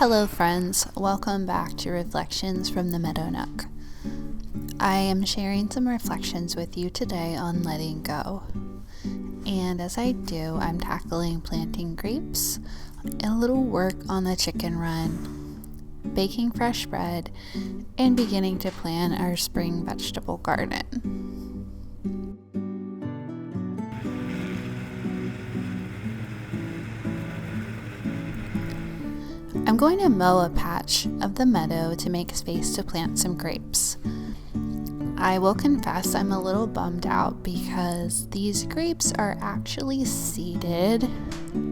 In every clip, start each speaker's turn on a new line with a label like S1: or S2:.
S1: Hello friends, welcome back to Reflections from the Meadow Nook. I am sharing some reflections with you today on letting go. And as I do, I'm tackling planting grapes, a little work on the chicken run, baking fresh bread, and beginning to plan our spring vegetable garden. I'm going to mow a patch of the meadow to make space to plant some grapes. I will confess I'm a little bummed out because these grapes are actually seeded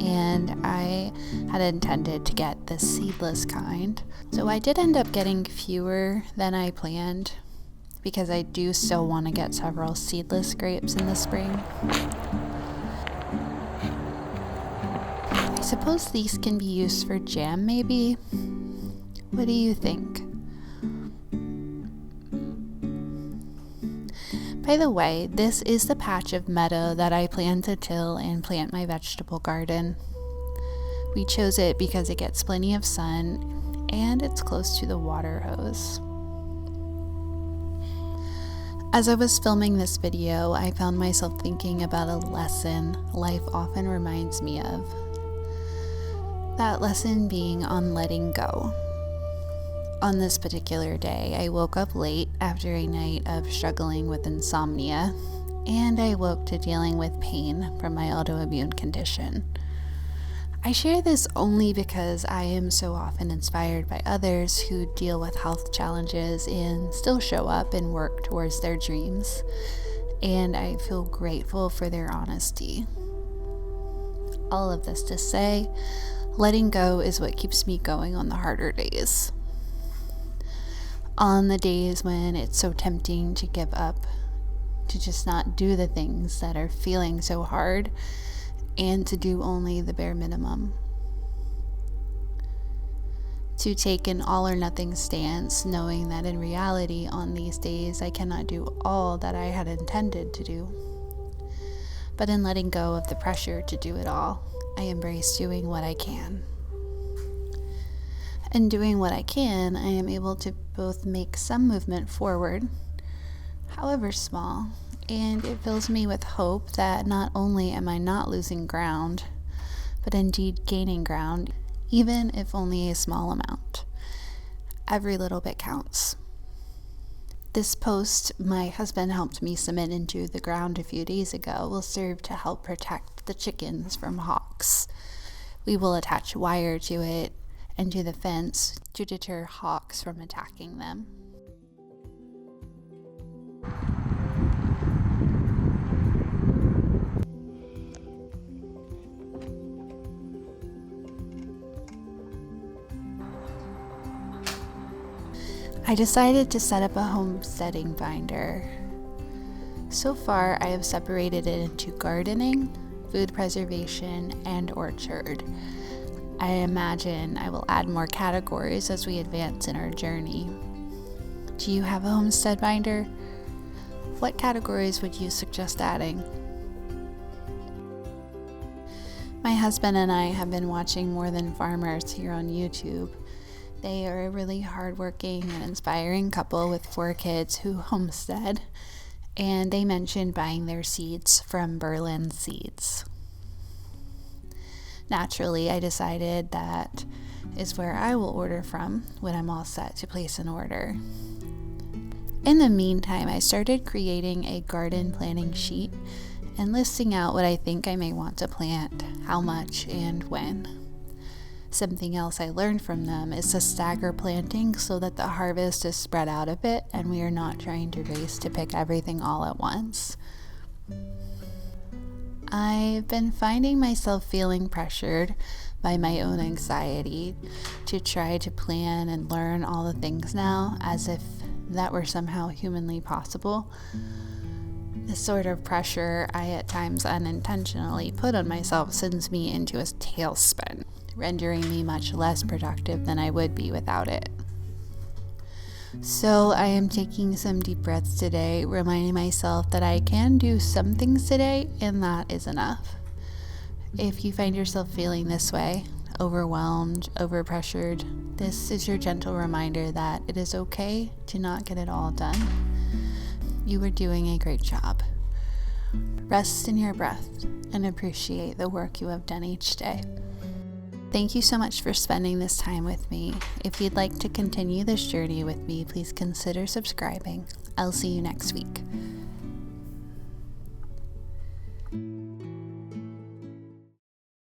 S1: and I had intended to get the seedless kind. So I did end up getting fewer than I planned because I do still want to get several seedless grapes in the spring. I suppose these can be used for jam, maybe? What do you think? By the way, this is the patch of meadow that I plan to till and plant my vegetable garden. We chose it because it gets plenty of sun and it's close to the water hose. As I was filming this video, I found myself thinking about a lesson life often reminds me of. That lesson being on letting go. On this particular day, I woke up late after a night of struggling with insomnia, and I woke to dealing with pain from my autoimmune condition. I share this only because I am so often inspired by others who deal with health challenges and still show up and work towards their dreams, and I feel grateful for their honesty. All of this to say, letting go is what keeps me going on the harder days. On the days when it's so tempting to give up, to just not do the things that are feeling so hard, and to do only the bare minimum. To take an all or nothing stance, knowing that in reality on these days I cannot do all that I had intended to do. But in letting go of the pressure to do it all, I embrace doing what I can. In doing what I can, I am able to both make some movement forward, however small, and it fills me with hope that not only am I not losing ground, but indeed gaining ground, even if only a small amount. Every little bit counts. This post my husband helped me cement into the ground a few days ago will serve to help protect the chickens from hawks. We will attach wire to it and to the fence to deter hawks from attacking them. I decided to set up a homesteading binder. So far, I have separated it into gardening, food preservation, and orchard. I imagine I will add more categories as we advance in our journey. Do you have a homestead binder? What categories would you suggest adding? My husband and I have been watching More Than Farmers here on YouTube. They are a really hardworking and inspiring couple with 4 kids who homestead, and they mentioned buying their seeds from Berlin Seeds. Naturally, I decided that is where I will order from when I'm all set to place an order. In the meantime, I started creating a garden planning sheet and listing out what I think I may want to plant, how much, and when. Something else I learned from them is to stagger planting so that the harvest is spread out a bit and we are not trying to race to pick everything all at once. I've been finding myself feeling pressured by my own anxiety to try to plan and learn all the things now as if that were somehow humanly possible. This sort of pressure I at times unintentionally put on myself sends me into a tailspin, rendering me much less productive than I would be without it. So I am taking some deep breaths today, reminding myself that I can do some things today and that is enough. If you find yourself feeling this way, overwhelmed, overpressured, this is your gentle reminder that it is okay to not get it all done. You are doing a great job. Rest in your breath and appreciate the work you have done each day. Thank you so much for spending this time with me. If you'd like to continue this journey with me, please consider subscribing. I'll see you next week.